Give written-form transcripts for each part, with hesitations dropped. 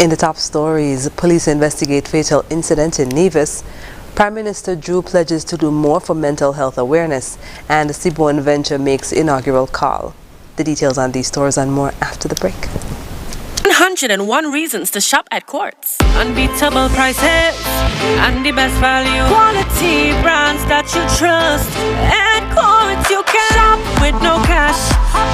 In the top stories, police investigate fatal incident in Nevis. Prime Minister Drew pledges to do more for mental health awareness, and the Seaborne Venture makes inaugural call. The details on these stories and more after the break. 101 reasons to shop at Quartz. Unbeatable prices and the best value. Quality brands that you trust. At Quartz you can shop with no cash.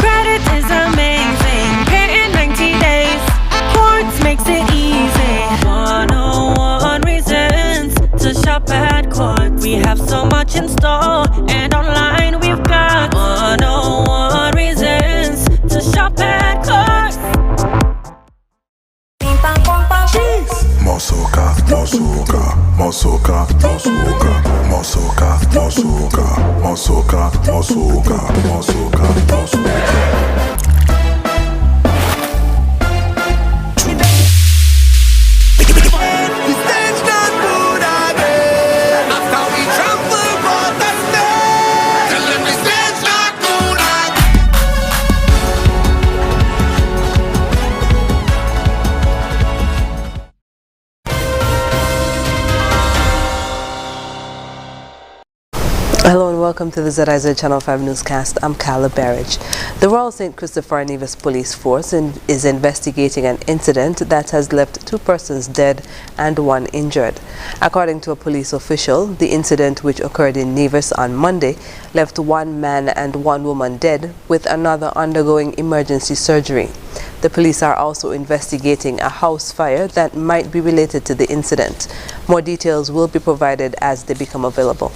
Credit is amazing. Pay in 90 days. Quartz makes it easy. 101 reasons to shop at Quartz. We have so much in store, and online we've got 101 reasons to shop at Quartz. Mosoka, mosoka, mosoka, mosoka, mosoka, mosoka, mosoka, mosoka, mosoka, mosoka. Hello and welcome to the ZIZ Channel 5 newscast. I'm Carla Barrage. The Royal St. Christopher Nevis Police Force is investigating an incident that has left 2 persons dead and 1 injured. According to a police official, the incident, which occurred in Nevis on Monday, left 1 man and 1 woman dead, with another undergoing emergency surgery. The police are also investigating a house fire that might be related to the incident. More details will be provided as they become available.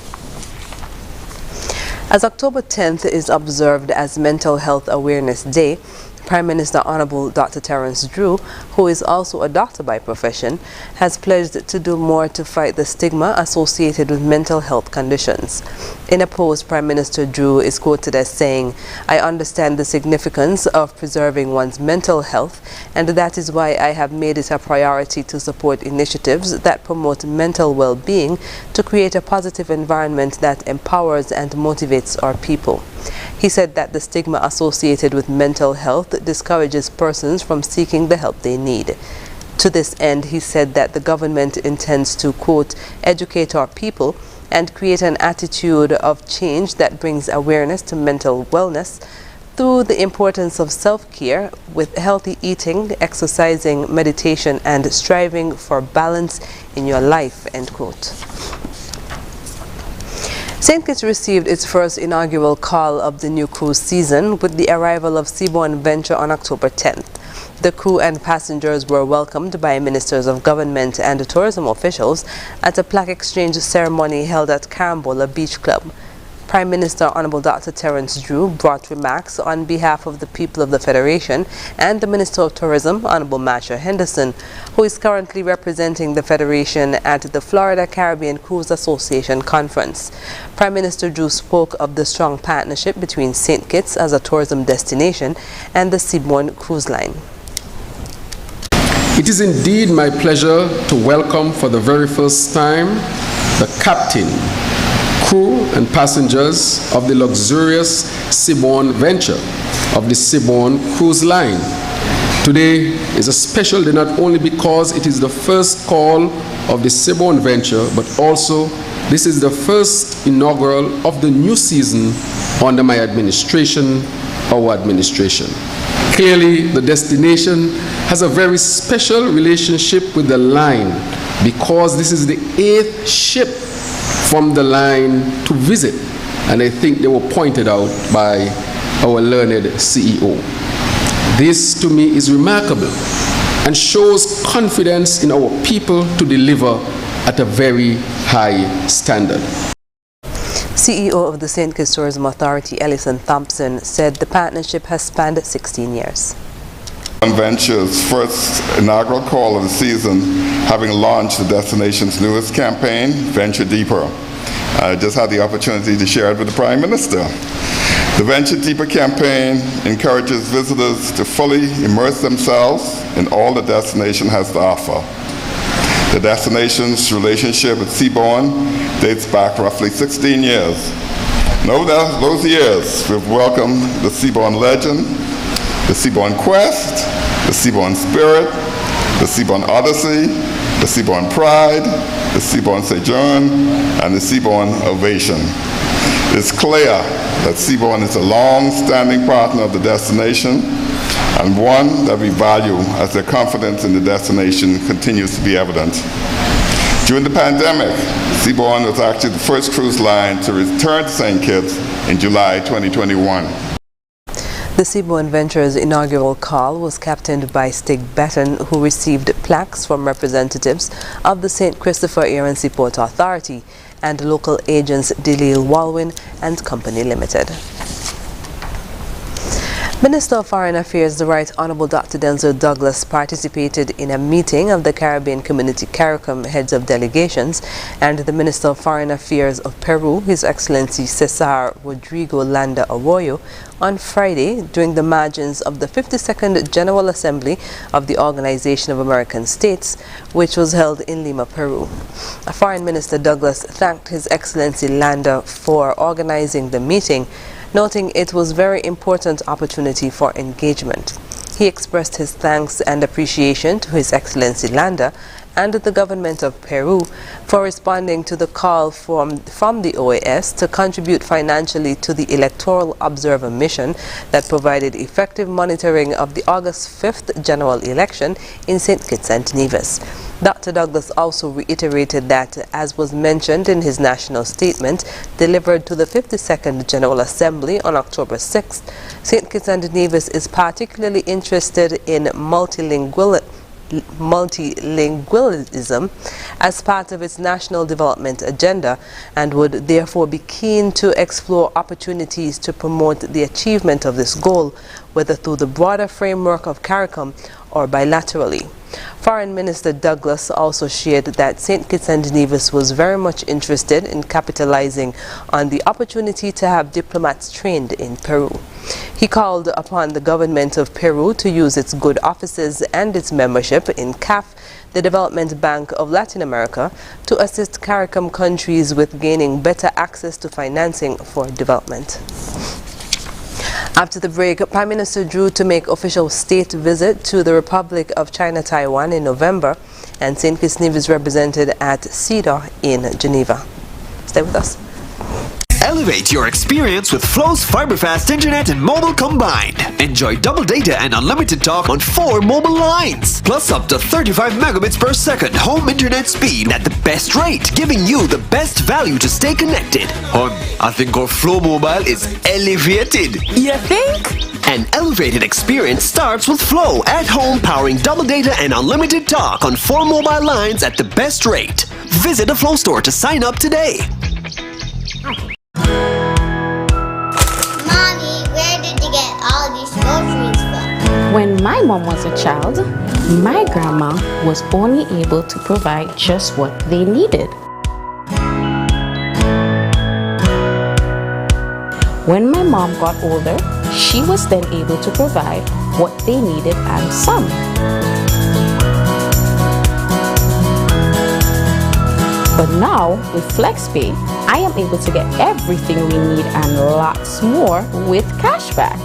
As October 10th is observed as Mental Health Awareness Day, Prime Minister Honorable Dr. Terence Drew, who is also a doctor by profession, has pledged to do more to fight the stigma associated with mental health conditions. In a post, Prime Minister Drew is quoted as saying, "I understand the significance of preserving one's mental health, and that is why I have made it a priority to support initiatives that promote mental well-being to create a positive environment that empowers and motivates our people." He said that the stigma associated with mental health discourages persons from seeking the help they need. To this end, he said that the government intends to, quote, educate our people and create an attitude of change that brings awareness to mental wellness through the importance of self-care with healthy eating, exercising, meditation, and striving for balance in your life, end quote. St. Kitts received its first inaugural call of the new cruise season with the arrival of Seaborne Venture on October 10th. The crew and passengers were welcomed by ministers of government and tourism officials at a plaque exchange ceremony held at Carambola Beach Club. Prime Minister Honorable Dr. Terence Drew brought remarks on behalf of the people of the Federation and the Minister of Tourism, Honorable Masha Henderson, who is currently representing the Federation at the Florida Caribbean Cruise Association Conference. Prime Minister Drew spoke of the strong partnership between St. Kitts as a tourism destination and the Seaborne Cruise Line. It is indeed my pleasure to welcome for the very first time the captain, crew and passengers of the luxurious Seaborne Venture of the Seaborne Cruise Line. Today is a special day not only because it is the first call of the Seaborne Venture, but also this is the first inaugural of the new season under my administration, our administration. Clearly, the destination has a very special relationship with the line because this is the 8th ship from the line to visit, and I think they were pointed out by our learned CEO. This to me is remarkable and shows confidence in our people to deliver at a very high standard. CEO of the St. Kitts Tourism Authority, Ellison Thompson, said the partnership has spanned 16 years. Venture's first inaugural call of the season, having launched the destination's newest campaign, Venture Deeper. I just had the opportunity to share it with the Prime Minister. The Venture Deeper campaign encourages visitors to fully immerse themselves in all the destination has to offer. The destination's relationship with Seaborne dates back roughly 16 years. And over those years, we've welcomed the Seaborne legend, the Seaborne quest, the Seaborne spirit, the Seaborn Odyssey, the Seaborn Pride, the Seaborn Sojourn, and the Seaborn Ovation. It's clear that Seaborn is a long-standing partner of the destination and one that we value as their confidence in the destination continues to be evident. During the pandemic, Seaborn was actually the first cruise line to return to St. Kitts in July 2021. The Seaborn Venture's inaugural call was captained by Stig Betten, who received plaques from representatives of the St. Christopher Air and Seaport Authority and local agents Delisle Walwyn and Company Limited. Minister of Foreign Affairs, the Right Honorable Dr. Denzel Douglas, participated in a meeting of the Caribbean Community CARICOM heads of delegations and the Minister of Foreign Affairs of Peru, His Excellency Cesar Rodrigo Landa Arroyo, on Friday during the margins of the 52nd General Assembly of the Organization of American States, which was held in Lima, Peru. Foreign Minister Douglas thanked His Excellency Landa for organizing the meeting, noting it was a very important opportunity for engagement. He expressed his thanks and appreciation to His Excellency Landa and the government of Peru for responding to the call from the OAS to contribute financially to the Electoral Observer Mission that provided effective monitoring of the August 5th general election in St. Kitts and Nevis. Dr. Douglas also reiterated that, as was mentioned in his national statement delivered to the 52nd General Assembly on October 6th, St. Kitts and Nevis is particularly interested in multilingualism as part of its national development agenda and would therefore be keen to explore opportunities to promote the achievement of this goal, whether through the broader framework of CARICOM or bilaterally. Foreign Minister Douglas also shared that St. Kitts and Nevis was very much interested in capitalizing on the opportunity to have diplomats trained in Peru. He called upon the government of Peru to use its good offices and its membership in CAF, the Development Bank of Latin America, to assist CARICOM countries with gaining better access to financing for development. After the break, Prime Minister Drew to make official state visit to the Republic of China Taiwan in November, and St. Kitts Nevis represented at CEDAW in Geneva. Stay with us. Elevate your experience with Flow's fiber-fast internet and mobile combined. Enjoy double data and unlimited talk on 4 mobile lines, plus up to 35 megabits per second home internet speed at the best rate, giving you the best value to stay connected. I think our Flow mobile is elevated. You think? An elevated experience starts with Flow at home, powering double data and unlimited talk on 4 mobile lines at the best rate. Visit a Flow store to sign up today. Mommy, where did you get all these groceries from? When my mom was a child, my grandma was only able to provide just what they needed. When my mom got older, she was then able to provide what they needed and some. But now, with FlexPay, I am able to get everything we need and lots more with cashback.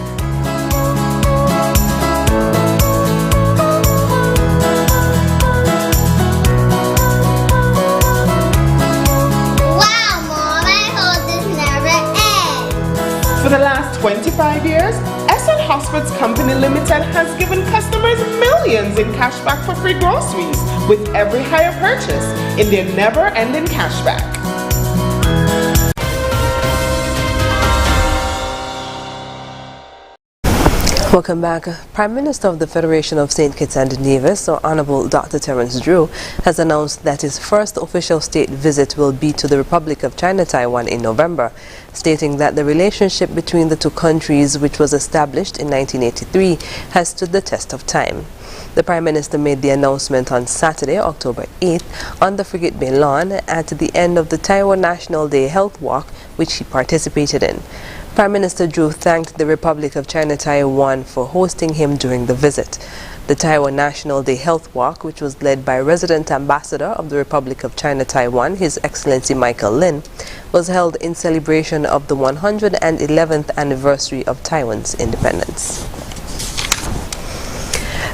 Wow, Mom, I hope this never ends. For the last 25 years, SN Hospice Company Limited has given customers millions in cashback for free groceries with every hire purchase in their never-ending cashback. Welcome back. Prime Minister of the Federation of St. Kitts and Nevis, Honorable Dr. Terence Drew, has announced that his first official state visit will be to the Republic of China Taiwan in November, stating that the relationship between the two countries, which was established in 1983, has stood the test of time. The Prime Minister made the announcement on Saturday, October 8th, on the Frigate Bay lawn at the end of the Taiwan National Day Health Walk, which he participated in. Prime Minister Drew thanked the Republic of China Taiwan for hosting him during the visit. The Taiwan National Day Health Walk, which was led by Resident Ambassador of the Republic of China Taiwan, His Excellency Michael Lin, was held in celebration of the 111th anniversary of Taiwan's independence.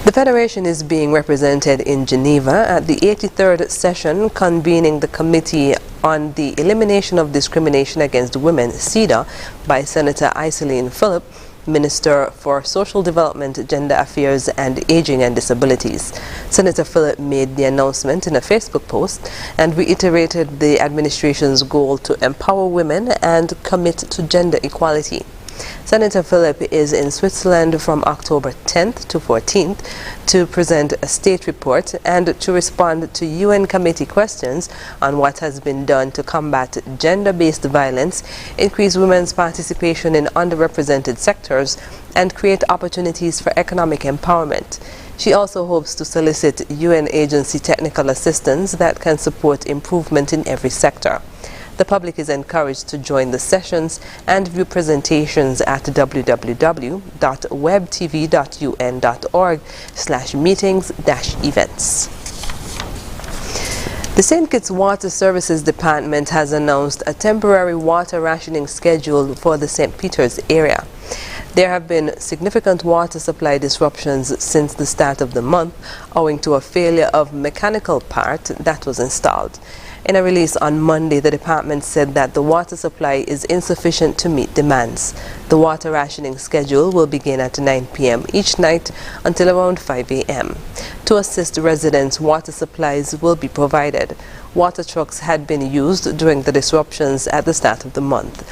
The Federation is being represented in Geneva at the 83rd session convening the Committee on the Elimination of Discrimination Against Women, CEDA, by Senator Iselene Phillip, Minister for Social Development, Gender Affairs and Aging and Disabilities. Senator Phillip made the announcement in a Facebook post and reiterated the administration's goal to empower women and commit to gender equality. Senator Phillip is in Switzerland from October 10th to 14th to present a state report and to respond to UN committee questions on what has been done to combat gender-based violence, increase women's participation in underrepresented sectors, and create opportunities for economic empowerment. She also hopes to solicit UN agency technical assistance that can support improvement in every sector. The public is encouraged to join the sessions and view presentations at www.webtv.un.org/meetings-events. The St. Kitts Water Services Department has announced a temporary water rationing schedule for the St. Peters area. There have been significant water supply disruptions since the start of the month, owing to a failure of mechanical part that was installed. In a release on Monday, the department said that the water supply is insufficient to meet demands. The water rationing schedule will begin at 9 p.m. each night until around 5 a.m. To assist residents, water supplies will be provided. Water trucks had been used during the disruptions at the start of the month.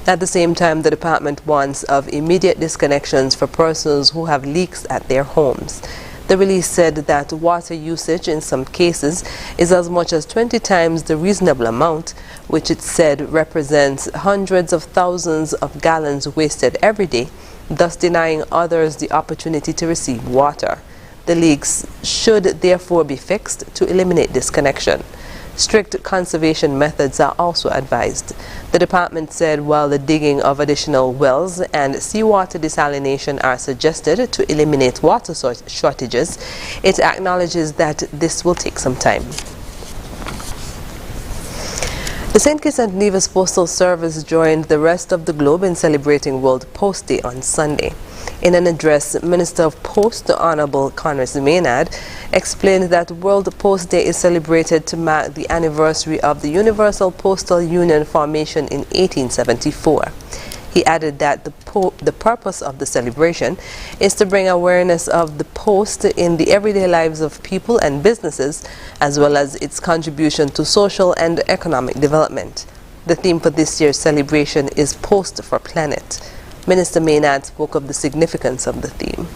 At the same time, the department warns of immediate disconnections for persons who have leaks at their homes. The release said that water usage in some cases is as much as 20 times the reasonable amount, which it said represents hundreds of thousands of gallons wasted every day, thus denying others the opportunity to receive water. The leaks should therefore be fixed to eliminate disconnection. Strict conservation methods are also advised. The department said while the digging of additional wells and seawater desalination are suggested to eliminate water shortages, it acknowledges that this will take some time. The St. Kitts and Nevis Postal Service joined the rest of the globe in celebrating World Post Day on Sunday. In an address, Minister of Post, Honorable Conrad Maynard, explained that World Post Day is celebrated to mark the anniversary of the Universal Postal Union formation in 1874. He added that the purpose of the celebration is to bring awareness of the post in the everyday lives of people and businesses, as well as its contribution to social and economic development. The theme for this year's celebration is Post for Planet. Minister Maynard spoke of the significance of the theme.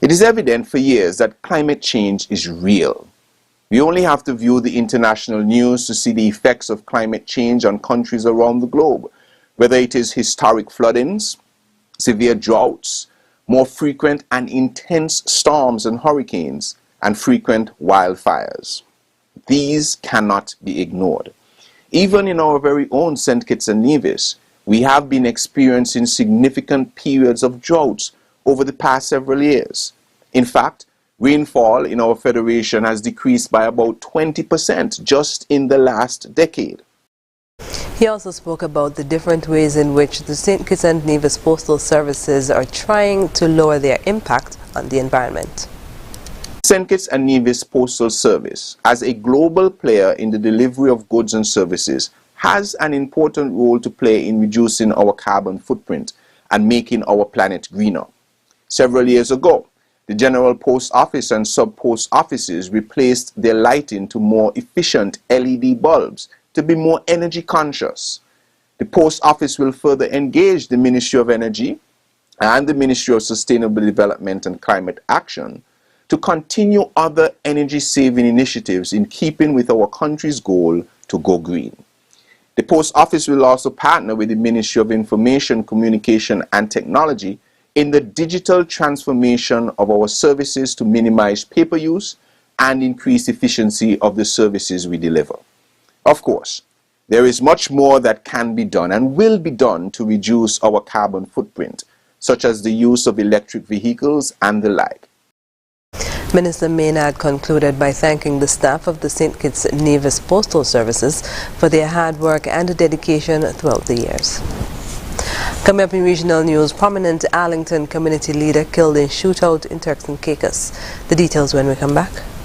It is evident for years that climate change is real. We only have to view the international news to see the effects of climate change on countries around the globe, whether it is historic floodings, severe droughts, more frequent and intense storms and hurricanes, and frequent wildfires. These cannot be ignored. Even in our very own St. Kitts and Nevis, we have been experiencing significant periods of droughts over the past several years. In fact, rainfall in our federation has decreased by about 20% just in the last decade. He also spoke about the different ways in which the St. Kitts and Nevis Postal Services are trying to lower their impact on the environment. St. Kitts and Nevis Postal Service, as a global player in the delivery of goods and services, has an important role to play in reducing our carbon footprint and making our planet greener. Several years ago, the General Post Office and sub-post offices replaced their lighting to more efficient LED bulbs to be more energy conscious. The Post Office will further engage the Ministry of Energy and the Ministry of Sustainable Development and Climate Action to continue other energy-saving initiatives in keeping with our country's goal to go green. The Post Office will also partner with the Ministry of Information, Communication and Technology in the digital transformation of our services to minimize paper use and increase efficiency of the services we deliver. Of course, there is much more that can be done and will be done to reduce our carbon footprint, such as the use of electric vehicles and the like. Minister Maynard concluded by thanking the staff of the St. Kitts and Nevis Postal Services for their hard work and dedication throughout the years. Coming up in regional news, prominent Arlington community leader killed in shootout in Turks and Caicos. The details when we come back.